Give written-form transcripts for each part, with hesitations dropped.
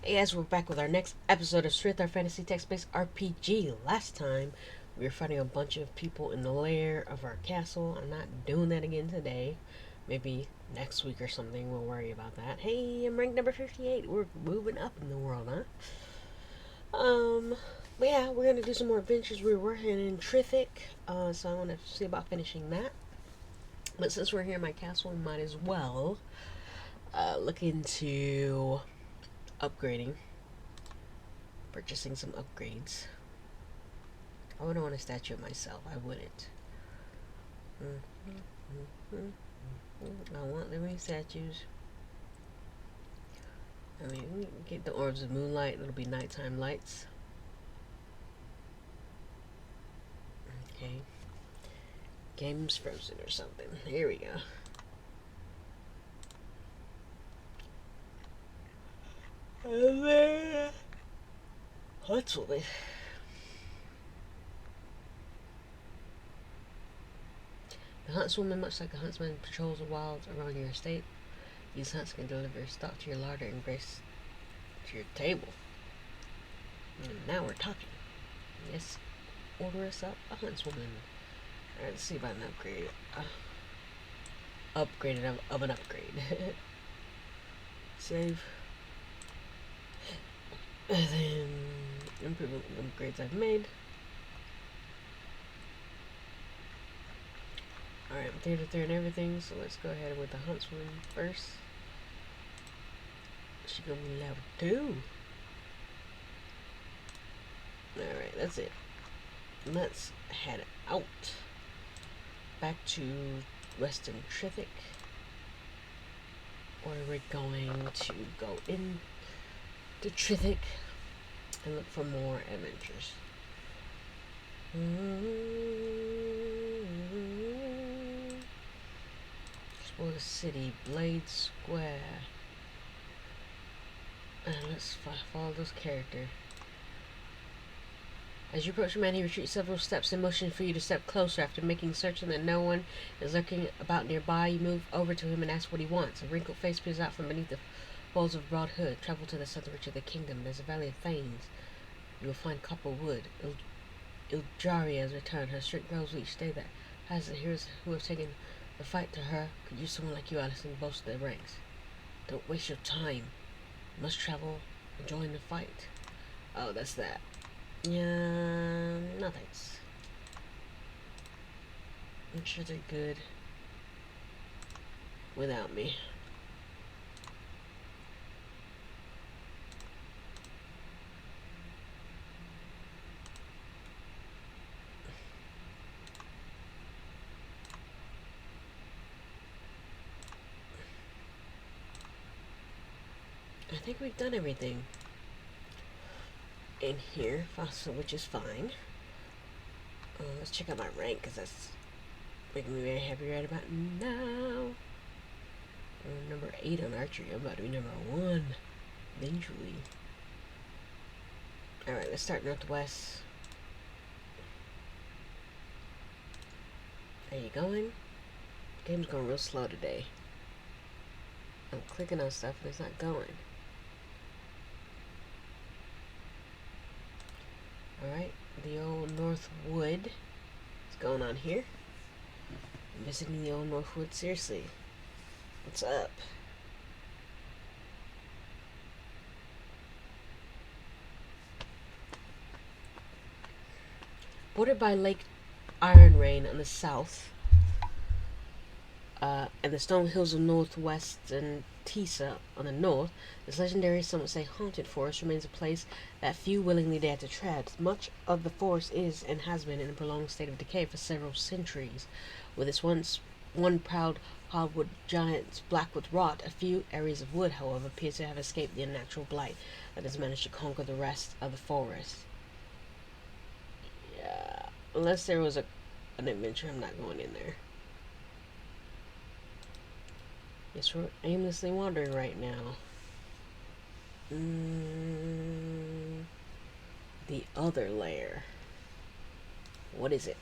Yes, we're back with our next episode of Sryth, our fantasy text-based RPG. Last time, we were fighting a bunch of people in the lair of our castle. I'm not doing that again today. Maybe next week or something, we'll worry about that. Hey, I'm ranked number 58. We're moving up in the world, huh? But yeah, we're gonna do some more adventures. We're working in Triffic, so I want to see about finishing that. But since we're here in my castle, we might as well look into upgrading. Purchasing some upgrades. I wouldn't want a statue of myself. I wouldn't. I want living statues. I mean, we get the orbs of moonlight. It'll be nighttime lights. Okay. Game's frozen or something. Here we go. And then huntswoman. The huntswoman, much like a huntsman, patrols the wilds around your estate. These hunts can deliver stock to your larder and grace to your table. And now we're talking. Yes, order us up a huntswoman. Alright, let's see about an upgrade. Upgraded of an upgrade. Save. And then improvement upgrades I've made. Alright, I'm 3 and everything, so let's go ahead with the huntswoman first. She's gonna be level 2. Alright, that's it. Let's head out. Back to Western Triffic, where we're going to go in to Triffic and look for more adventures. Explore the city, Blade Square. And let's follow this character. As you approach the man, he retreats several steps in motion for you to step closer. After making certain that no one is lurking about nearby, you move over to him and ask what he wants. A wrinkled face peers out from beneath the folds of a broad hood. Travel to the southern reach of the kingdom. There's a valley of Thanes. You will find copper wood. Iljaria has returned. Her strength grows with each day. That has the heroes who have taken the fight to her could use someone like you, Alice, and boast their ranks. Don't waste your time. You must travel and join the fight. Oh, that's that. Yeah, no thanks. I'm sure they're good without me. I think we've done everything in here, which is fine. Let's check out my rank, because that's making me very happy right about now. Number 8 on archery. I'm about to be number 1 eventually. Alright, let's start northwest. Are you going? Game's going real slow today. I'm clicking on stuff and it's not going. Alright, the old Northwood is going on here. I'm visiting the old Northwood, seriously. What's up? Bordered by Lake Iron Rain on the south, and the stone hills of northwest and Tisa on the north, this legendary, some would say haunted forest remains a place that few willingly dare to tread. Much of the forest is and has been in a prolonged state of decay for several centuries. With its one proud hardwood giant black with rot, a few areas of wood, however, appear to have escaped the unnatural blight that has managed to conquer the rest of the forest. Yeah, unless there was an adventure, I'm not going in there. Yes, we're aimlessly wandering right now. The other layer. What is it?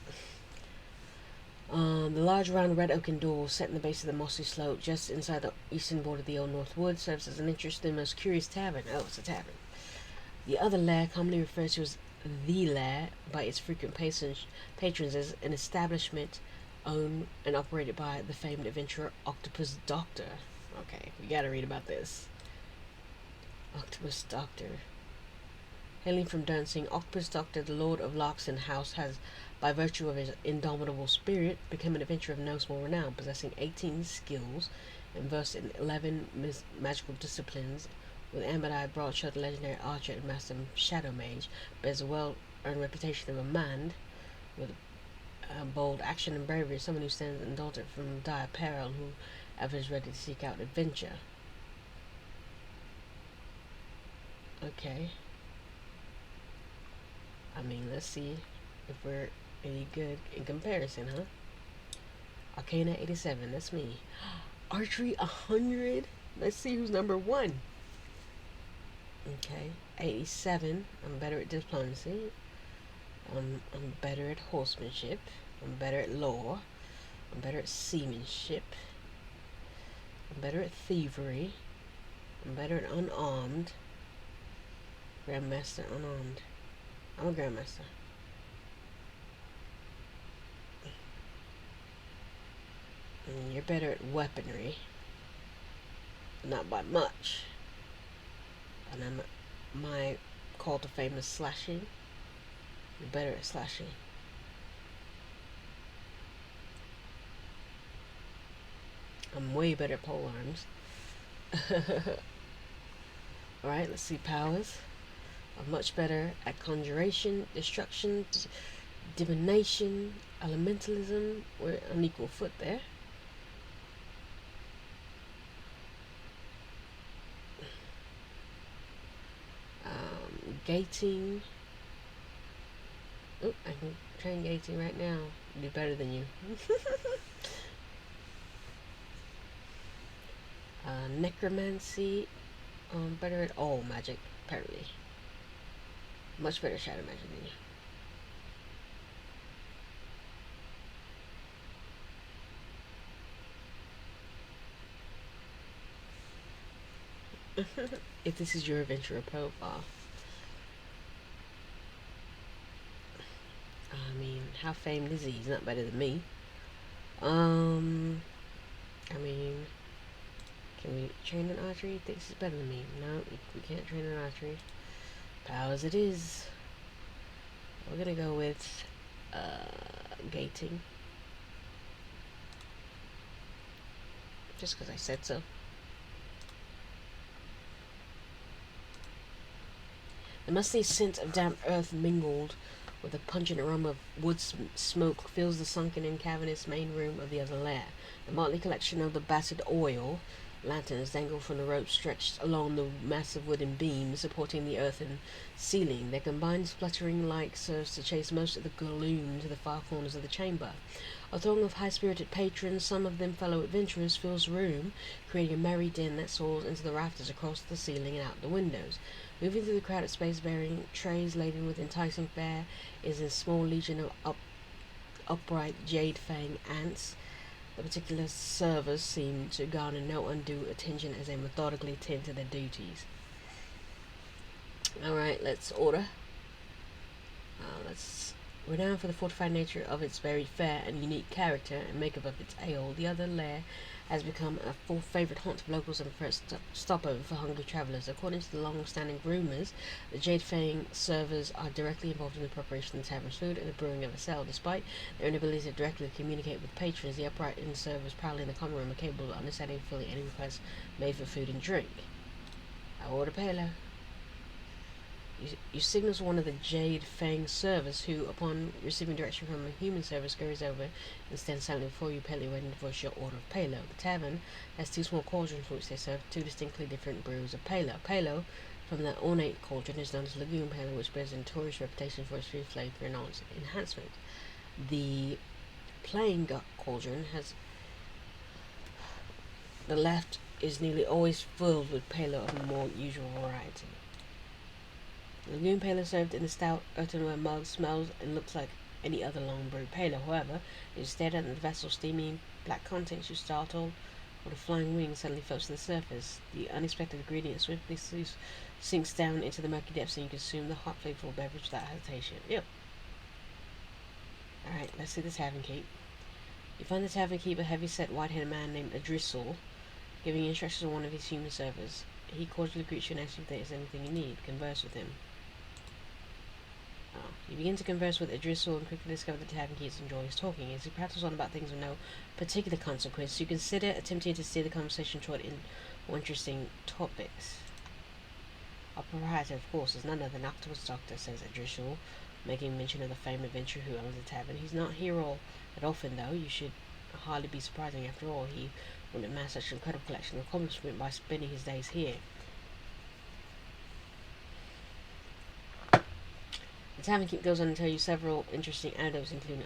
The large round red oaken door set in the base of the mossy slope just inside the eastern border of the Old North Wood serves as an interesting, most curious tavern. Oh, it's a tavern. The other lair, commonly referred to as the lair by its frequent patrons, is an establishment owned and operated by the famed adventurer Octopus Doctor. Okay, we gotta read about this. Octopus Doctor. Hailing from Dancing, Octopus Doctor, the Lord of Loxton House, has, by virtue of his indomitable spirit, become an adventurer of no small renown, possessing 18 skills and versed in 11 magical disciplines. With ambit-eyed, broad-shouldered legendary archer and master shadow mage, bears a well-earned reputation of a man with bold action and bravery, someone who stands undaunted from dire peril, who ever is ready to seek out adventure. Okay. I mean, let's see if we're any good in comparison, huh? Arcana 87, that's me. Archery 100, let's see who's number 1. Okay, 87, I'm better at diplomacy. I'm better at horsemanship. I'm better at law. I'm better at seamanship. I'm better at thievery. I'm better at unarmed. Grandmaster unarmed. I'm a grandmaster. And you're better at weaponry. Not by much. And my call to fame is slashing. You're better at slashing. I'm way better at pole arms. Alright, let's see powers. I'm much better at conjuration, destruction, divination, elementalism. We're on equal foot there. Gating. Oh, I can train gating right now. Do better than you. Necromancy. Better at all magic, apparently. Much better at shadow magic than you. If this is your adventurer profile. I mean, how famed is he? He's not better than me. I mean, can we train in archery? He thinks he's better than me. No, we can't train in archery. Powers it is. We're gonna go with gating. Just because I said so. The musty scent of damp earth mingled with the pungent aroma of wood smoke fills the sunken and cavernous main room of the other lair. The motley collection of the battered oil lanterns dangle from the rope stretched along the massive wooden beams supporting the earthen ceiling. Their combined spluttering light serves to chase most of the gloom to the far corners of the chamber. A throng of high-spirited patrons, some of them fellow adventurers, fills the room, creating a merry din that soars into the rafters across the ceiling and out the windows. Moving through the crowded space bearing trays laden with enticing fare is a small legion of upright jade fang ants. The particular servers seem to garner no undue attention as they methodically tend to their duties. Alright, let's order. Renowned for the fortified nature of its very fair and unique character and makeup of its ale, the other lair has become a full favourite haunt of locals and first stopover for hungry travellers. According to the long-standing rumours, the Jade Fang servers are directly involved in the preparation of the tavern's food and the brewing of a ale. Despite their inability to directly communicate with patrons, the upright inn servers prowling in the common room are capable of understanding fully any requests made for food and drink. I order palo. You signal to one of the Jade Fang servers, who, upon receiving direction from a human server, scurries over and stands silently before you, politely waiting to voice your order of palo. The tavern has 2 small cauldrons for which they serve 2 distinctly different brews of palo. Palo, from the ornate cauldron, is known as Lagoon Palo, which bears a notorious reputation for its free flavor and enhancement. The plain cauldron has the left is nearly always filled with palo of a more usual variety. Lagoon Pale served in a stout earthenware mug smells and looks like any other long brewed pale. However, as you stared at the vessel's steamy black contents, you startled with a flying wing suddenly floats to the surface. The unexpected ingredient swiftly sinks down into the murky depths, and you consume the hot, flavorful beverage without hesitation. Yep. Alright, let's see the tavern keep. You find the tavern keep a heavy-set, white-haired man named Adrisel, giving instructions to one of his human servers. He cordially greets you and asks you if there is anything you need. Converse with him. You begin to converse with Adrisel and quickly discover the tavern keeps enjoys talking. As he prattles on about things of no particular consequence, you consider attempting to steer the conversation toward more interesting topics. Our proprietor, of course, is none other than Octopus Doctor, says Adrisel, making mention of the famed adventurer who owns the tavern. He's not here all that often, though. You should hardly be surprising. After all, he would amass such an incredible collection of accomplishment by spending his days here. The tavern keep goes on to tell you several interesting anecdotes, including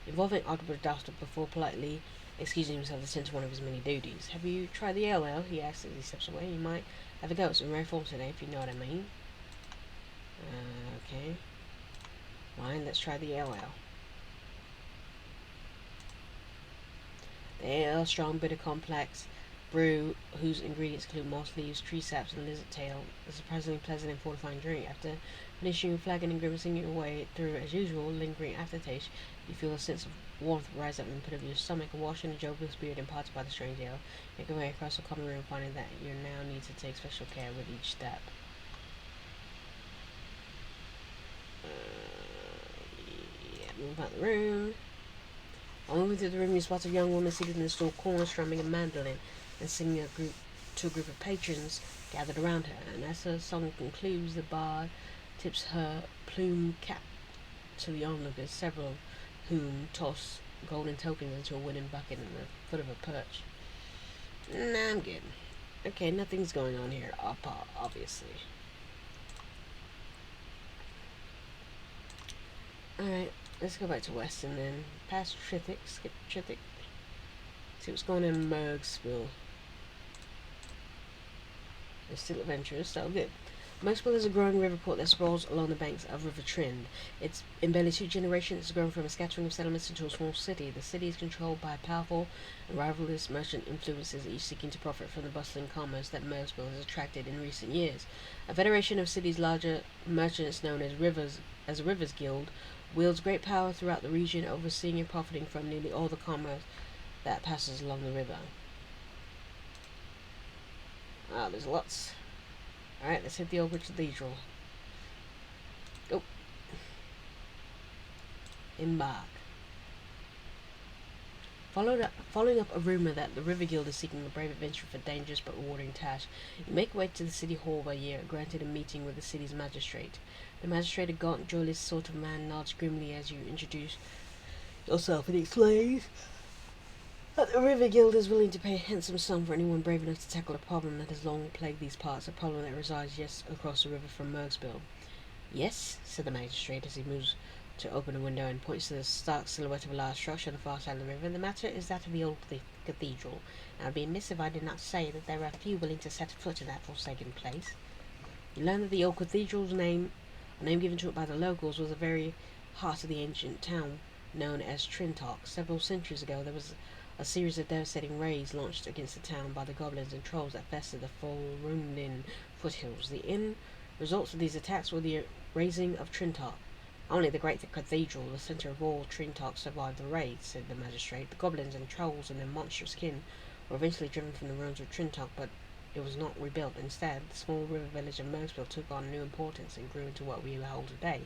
involving Octopus Doctor before politely excusing himself to tend to one of his many duties. Have you tried the ale? He asks as he steps away. You might have a go. It's in rare form today, if you know what I mean. Okay. Fine, let's try the ale. The ale, strong, bitter, complex brew whose ingredients include moss leaves, tree saps, and lizard tail. A surprisingly pleasant and fortifying drink. After finishing, flagging, and grimacing your way through as usual, lingering aftertaste, you feel a sense of warmth rise up in the pit of your stomach. Washing the jovial spirit imparted by the strange ale, make your way across the common room, finding that you now need to take special care with each step. Move out the room. On moving through the room, you spot a young woman seated in the store corner, strumming a mandolin and singing to a group of patrons gathered around her. And as her song concludes, the bard tips her plume cap to the onlookers, several of whom toss golden tokens into a wooden bucket in the foot of a perch. Nah, I'm good. Okay, nothing's going on here, obviously. Alright, let's go back to West and then past Sryth, skip Sryth. See what's going on in Mergsville. There's still adventurous, so good. Mergsville is a growing river port that sprawls along the banks of River Trend. It's in barely 2 generations, it's grown from a scattering of settlements into a small city. The city is controlled by powerful and rivalrous merchant influences, each seeking to profit from the bustling commerce that Mergsville has attracted in recent years. A federation of cities' larger merchants known as a Rivers Guild wields great power throughout the region, overseeing and profiting from nearly all the commerce that passes along the river. There's lots. Alright, let's hit the old cathedral. Go. Embark. Following up a rumor that the River Guild is seeking a brave adventurer for dangerous but rewarding task, you make your way to the city hall where you are granted a meeting with the city's magistrate. The magistrate, a gaunt, joyless sort of man, nods grimly as you introduce yourself and explains that the River Guild is willing to pay a handsome sum for anyone brave enough to tackle a problem that has long plagued these parts, a problem that resides just across the river from Mergsville. Yes, said the magistrate as he moves to open a window and points to the stark silhouette of a large structure on the far side of the river. The matter is that of the old cathedral. Now, it would be amiss if I did not say that there are few willing to set foot in that forsaken place. You learn that the old cathedral's name, a name given to it by the locals, was the very heart of the ancient town known as Trintok. Several centuries ago, there was a series of devastating raids launched against the town by the goblins and trolls that fested the Forundin foothills. The end results of these attacks were the razing of Trintok. Only the great cathedral, the centre of all Trintok, survived the raids, said the magistrate. The goblins and trolls and their monstrous kin were eventually driven from the ruins of Trintok, but it was not rebuilt. Instead, the small river village of Mergsville took on new importance and grew into what we hold today.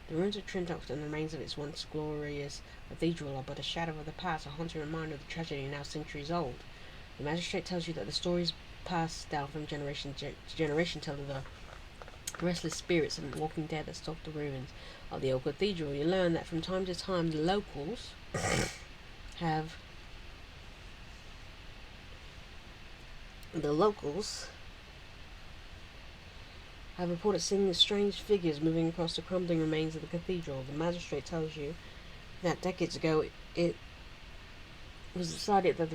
The ruins of Trintok and the remains of its once glorious cathedral are but a shadow of the past, a haunting reminder of the tragedy now centuries old. The magistrate tells you that the stories passed down from generation to generation tell of the restless spirits and walking dead that stalk the ruins of the old cathedral. You learn that from time to time the locals have reported seeing strange figures moving across the crumbling remains of the cathedral. The magistrate tells you that decades ago it was decided that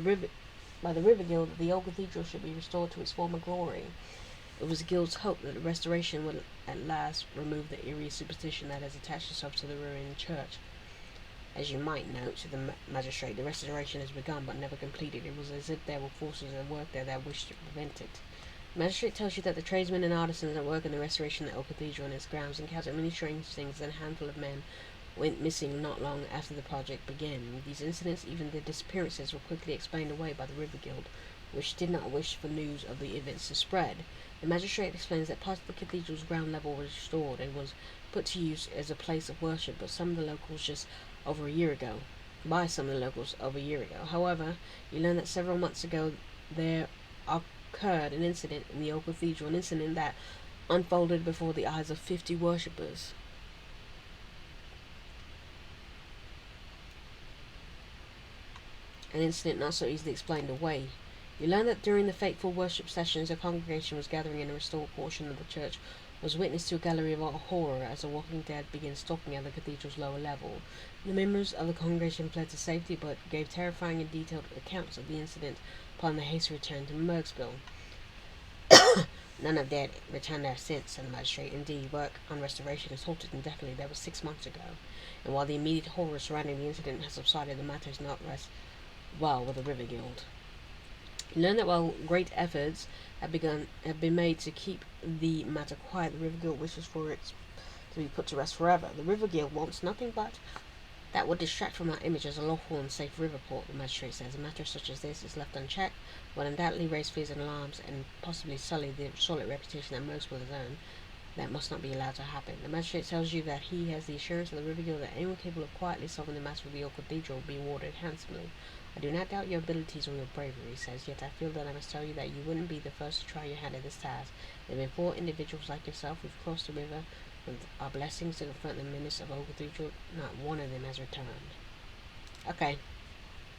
by the River Guild that the old cathedral should be restored to its former glory. It was the guild's hope that the restoration would at last remove the eerie superstition that has attached itself to the ruined church. As you might note, to the magistrate, the restoration has begun but never completed. It was as if there were forces at work there that wished to prevent it. The magistrate tells you that the tradesmen and artisans at work on the restoration of the old cathedral and its grounds encountered many strange things, and a handful of men went missing not long after the project began. These incidents, even their disappearances, were quickly explained away by the River Guild, which did not wish for news of the events to spread. The magistrate explains that part of the cathedral's ground level was restored and was put to use as a place of worship, but some of the locals just over a year ago. By some of the locals over a year ago. However, you learn that several months ago there occurred an incident in the old cathedral, an incident that unfolded before the eyes of 50 worshippers. An incident not so easily explained away. You learn that during the fateful worship sessions, a congregation was gathering in the restored portion of the church was witness to a gallery of horror as the Walking Dead began stalking at the cathedral's lower level. The members of the congregation fled to safety, but gave terrifying and detailed accounts of the incident upon their hasty return to Mergsville. None of that returned there since, said the magistrate. Indeed, work on restoration is halted indefinitely. That was 6 months ago. And while the immediate horror surrounding the incident has subsided, the matter is not rest well with the River Guild. You learn that while great efforts have been made to keep the matter quiet, the River Guild wishes for it to be put to rest forever. The River Guild wants nothing but that would distract from our image as a lawful and safe river port, the magistrate says. A matter such as this is left unchecked would undoubtedly raise fears and alarms and possibly sully the solid reputation that most will earn. That must not be allowed to happen. The magistrate tells you that he has the assurance of the River Guild that anyone capable of quietly solving the matter of the old cathedral will be rewarded handsomely. I do not doubt your abilities or your bravery, he says, yet I feel that I must tell you that you wouldn't be the first to try your hand at this task. There have been 4 individuals like yourself who've crossed the river with our blessings to confront the menace of old cathedral. Not one of them has returned. Okay.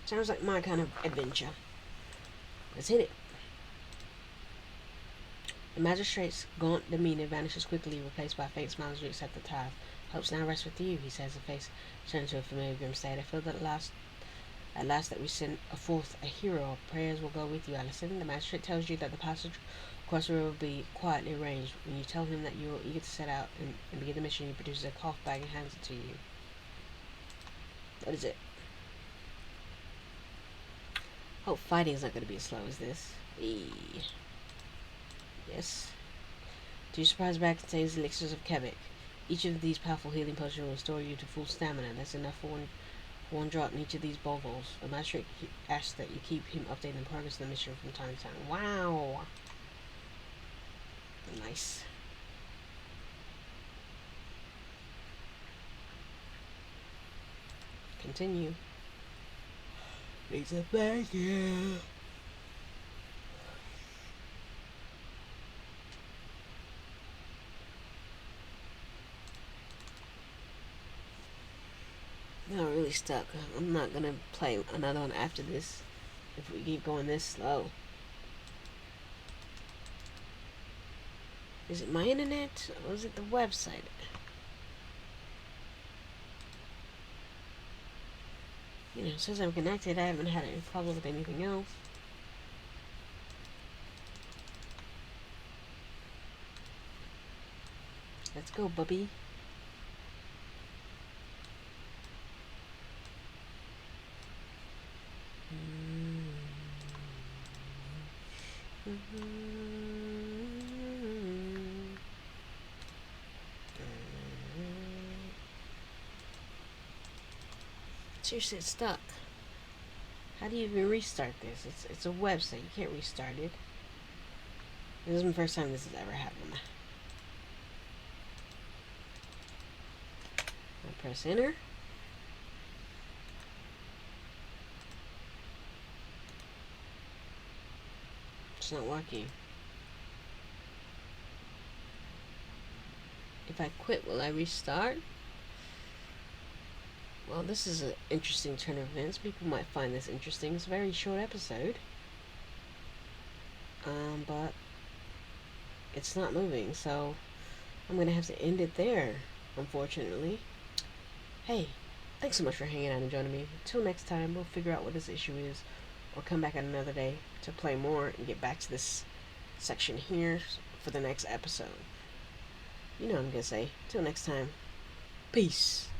Sounds like my kind of adventure. Let's hit it. The magistrate's gaunt demeanor vanishes quickly, replaced by a faint smile as you accept the task. Hopes now rest with you, he says, his face turning to a familiar grim state. I feel that at last that we send forth a hero. Our prayers will go with you, Allison. The magistrate tells you that the passage across the river will be quietly arranged. When you tell him that you are eager to set out and begin the mission, he produces a cloth bag and hands it to you. What is it? Hope fighting is not going to be as slow as this. Yes. 2 surprise bag contains elixirs of Quebec. Each of these powerful healing potions will restore you to full stamina. That's enough for one drop in each of these bottles. The magistrate asks that you keep him updated on the progress of the mission from time to time. Wow! Nice. Continue. Lisa, thank you. Now I'm really stuck. I'm not gonna play another one after this if we keep going this slow. Is it my internet or is it the website? You know, since I'm connected, I haven't had any problem with anything else. Let's go, bubby. Seriously, it's stuck. How do you even restart this? It's a website. You can't restart it. This isn't the first time this has ever happened. I press enter. It's not working. If I quit, will I restart? Well, this is an interesting turn of events. People might find this interesting. It's a very short episode. But it's not moving, so I'm gonna have to end it there, unfortunately. Hey, thanks so much for hanging out and joining me. Until next time, we'll figure out what this issue is, or come back at another day to play more and get back to this section here for the next episode. You know what I'm gonna say. Till next time. Peace.